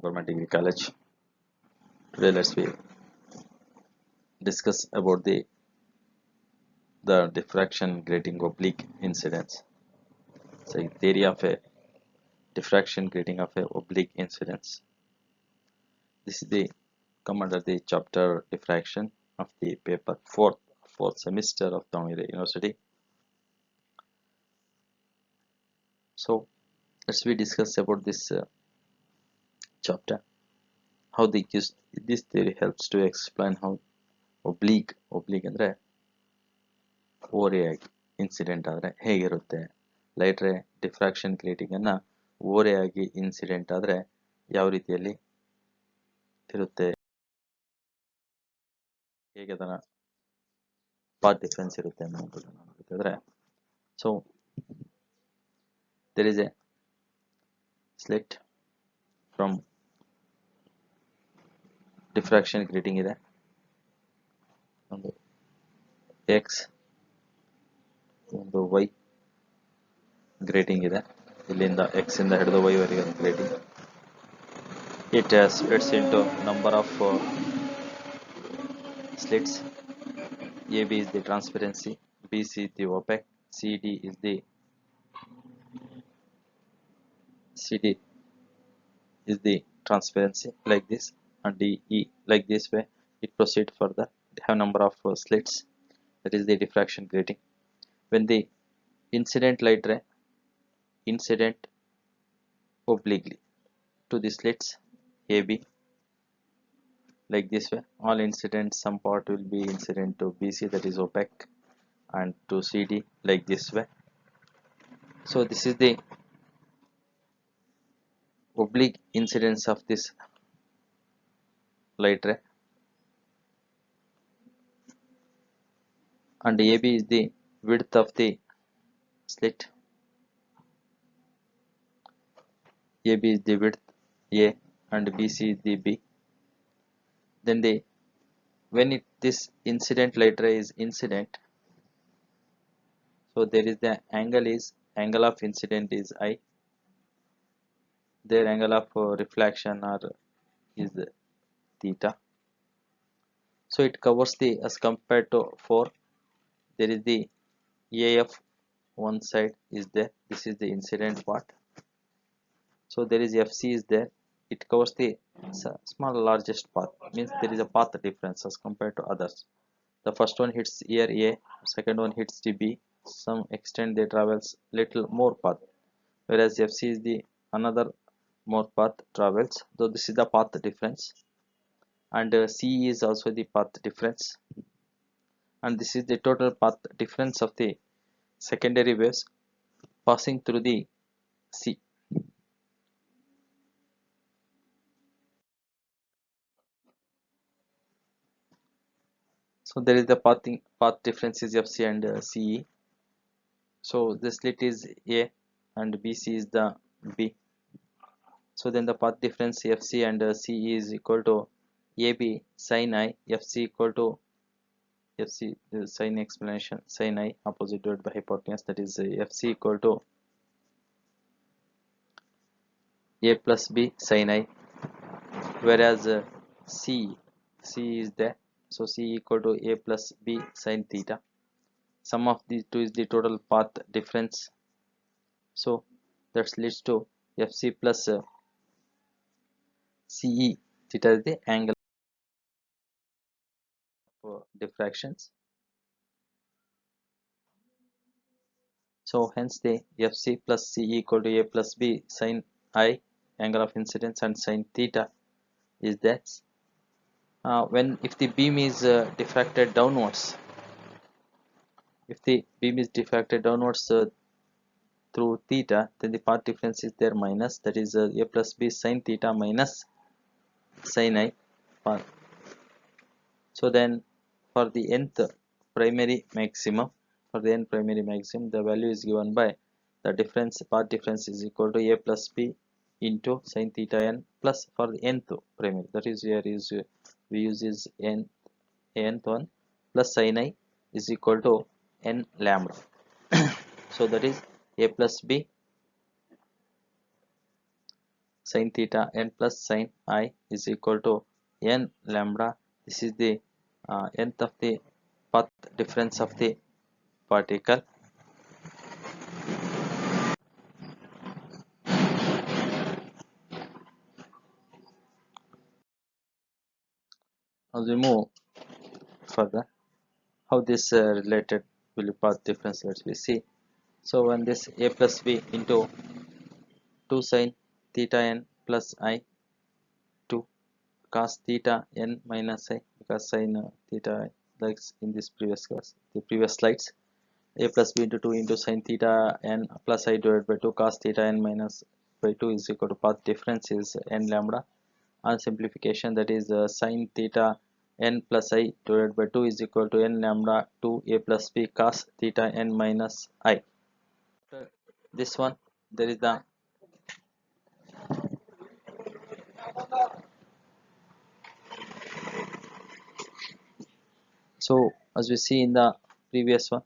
Government Degree College. Today let's discuss about the diffraction grating oblique incidence. So theory of a diffraction grating of a oblique incidence. This is the come under the chapter diffraction of the paper fourth semester of Davangere University. So let's discuss about this chapter. How this theory helps to explain how oblique ಅಂದ್ರೆ ಓರೆಯಾಗಿ incident ಆದರೆ ಹೇಗಿರುತ್ತೆ, light ray diffraction grating ಅನ್ನ ಓರೆಯಾಗಿ incident ಆದರೆ ಯಾವ ರೀತಿಯಲ್ಲಿ ಇರುತ್ತೆ, ಹೇಗೆ ಅದರ ಪಾತ್ ಡಿಫರೆನ್ಸ್ ಇರುತ್ತೆ ಅನ್ನೋದನ್ನ ನೋಡ್ಬೇಕಾದ್ರೆ, so there is a slit from diffraction grating ಇದೆ, ಒಂದು ಎಕ್ಸ್ ಒಂದು ವೈ ಗ್ರೇಟಿಂಗ್ ಇದೆ. ಇಲ್ಲಿಂದ ಎಕ್ಸ್ ಇಂದ ಹಿಡಿದು ವೈ ವರೆಗೆ grating. It splits into number of slits. AB is the transparency, BC the opaque, CD is the transparency, like this, and DE like this way. It proceeds further. They have number of slits. That is the diffraction grating. When the incident light ray incident obliquely to the slits AB like this way, all incidents some part will be incident to BC, that is opaque, and to CD like this way. So this is the oblique incidence of this light ray, and AB is the width of the slit. AB is the width A and BC is the B. Then when this incident light ray is incident, so there is the angle of incident is I, their angle of reflection is theta. So it covers as compared to 4, there is the AF one side is there, this is the incident part. So there is FC is there, it covers the small largest path, means there is a path difference as compared to others. The first one hits here A, second one hits the B, some extent they travels little more path, whereas FC is the another more path travels. So this is the path difference, and C is also the path difference, and this is the total path difference of the secondary waves passing through the C. So there is the path difference is FC and CE. So the slit is A and BC is the B. So then the path difference FC and CE is equal to AB sin I, FC equal to FC sin explanation sin I opposite divided by hypotenuse, that is FC equal to A plus B sin I, whereas C is there, so C equal to A plus B sin theta. Sum of these two is the total path difference, so that leads to FC plus CE. Theta is the angle of diffractions. So hence the FC plus CE equal to A plus B sin I, angle of incidence, and sin theta is that if the beam is diffracted downwards, through theta, then the path difference is there minus, that is A plus B sin theta minus sin I path. So then for the nth primary maximum, the value is given by the path difference is equal to A plus B into sin theta n, plus for the nth primary, that is here is we use is nth one, plus sin I is equal to n lambda. So that is A plus B sin theta n plus sin I is equal to n lambda. This is the nth of the path difference of the particle. As we move further, how this related will be path difference, let's we see. So when this a plus b into 2 sin theta n plus I 2 cos theta n minus I, because sin theta like in this previous class, the previous slides, a plus b into 2 into sin theta n plus I divided by 2 cos theta n minus by 2 is equal to path difference is n lambda. On simplification, that is sin theta n plus I divided by 2 is equal to n lambda 2 a plus b cos theta n minus I. After this one, there is the so as we see in the previous one,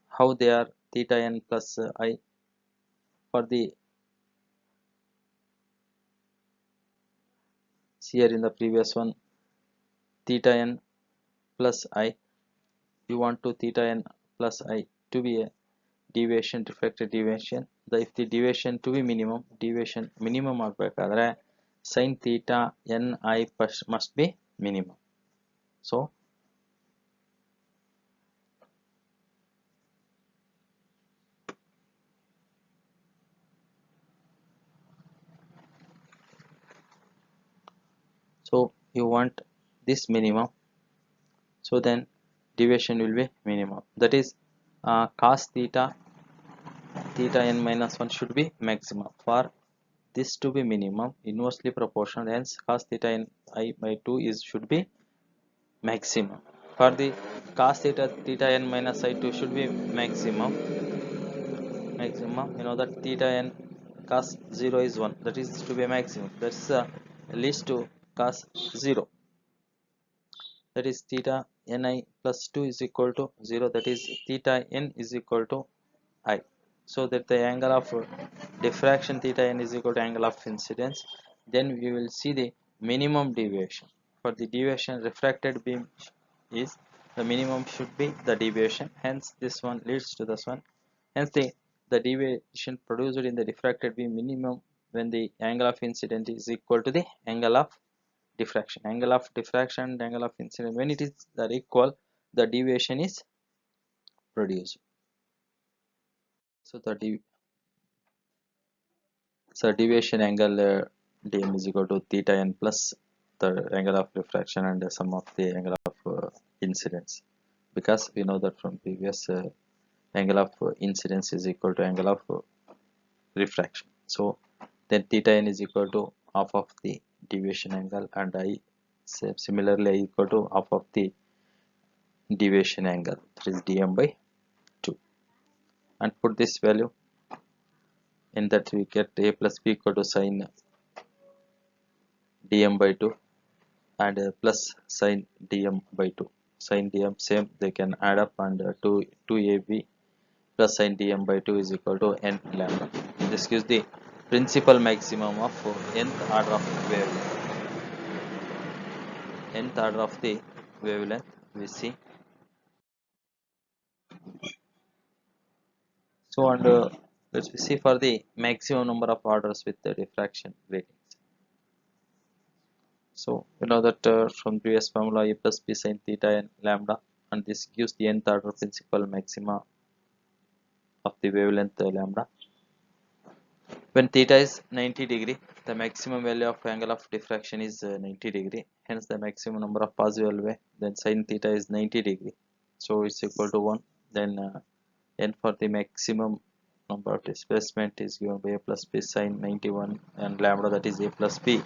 how they are theta n plus I for the here in the previous one theta n plus I, you want to theta n plus I to be a deviation, refracted deviation. If the deviation to be minimum ಆಗಬೇಕಾದ್ರೆ sin theta n I must be minimum. So you want this minimum, so then deviation will be minimum, that is cos theta n minus 1 should be maximum. For this to be minimum, inversely proportional, hence cos theta n I by 2 is should be maximum. For the cos theta n minus I 2 should be maximum, you know that theta n cos 0 is 1, that is to be maximum, that's leads to cos 0, that is theta ni plus 2 is equal to 0, that is theta n is equal to I. So that the angle of diffraction theta n is equal to angle of incidence, then we will see the minimum deviation. For the deviation, refracted beam is the minimum should be the deviation, hence this one leads to this one, hence the deviation produced in the diffracted beam minimum when the angle of incidence is equal to the angle of diffraction. Angle of diffraction and angle of incidence, when it is that equal, the deviation is produced. So deviation angle dm is equal to theta n plus the angle of refraction and the sum of the angle of incidence, because we know that from previous angle of incidence is equal to angle of refraction. So then theta n is equal to half of the deviation angle, and I similarly I equal to half of the deviation angle, that is dm by 2, and put this value in that, we get a plus b equal to sin dm by 2 and plus sin dm by 2. Sin dm same, they can add up, and 2ab plus sin dm by 2 is equal to n lambda. This gives the principal maximum of nth order of wavelength. Nth order of the wavelength we see. So and let's see for the maximum number of orders with the diffraction gratings. So you know that from previous formula, a plus b sin theta n lambda, and this gives the nth order principal maxima of the wavelength lambda. When theta is 90 degree, the maximum value of angle of diffraction is 90 degree, hence the maximum number of possible way, then sin theta is 90 degree, so it's equal to 1. Then n for the maximum number of displacement is given by a plus b sin 91 and lambda, that is a plus b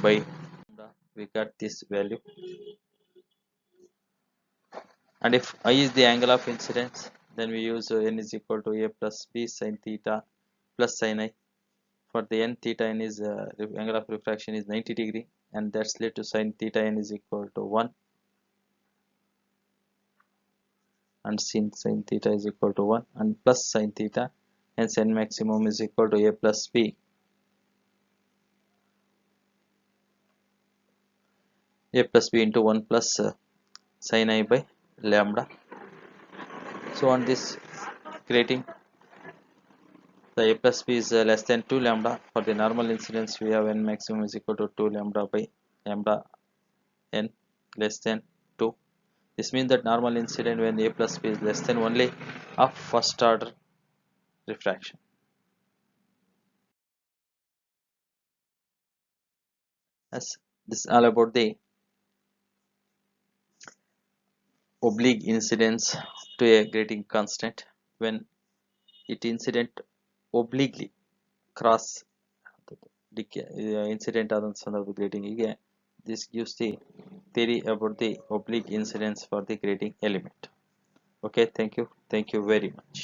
by lambda. We got this value, and if I is the angle of incidence, then we use n is equal to a plus b sin theta plus sin I. For the n, theta n is angle of refraction is 90 degree, and that's led to sin theta n is equal to 1, and sin theta is equal to 1 and plus sin theta, hence n maximum is equal to a plus b a plus b into 1 plus sin I by lambda. So on this grating, the a plus b is less than 2 lambda. For the normal incidence, we have n maximum is equal to 2 lambda by lambda n less than 2. This means that normal incident when a plus b is less than only of first order refraction. As this is all about the oblique incidence to a grating constant when it incident obliquely cross incident ಆದ ಸಂದರ್ಭದ ಗ್ರೇಟಿಂಗಿಗೆ this gives the theory about the oblique incidence for the grating element. Okay, thank you very much.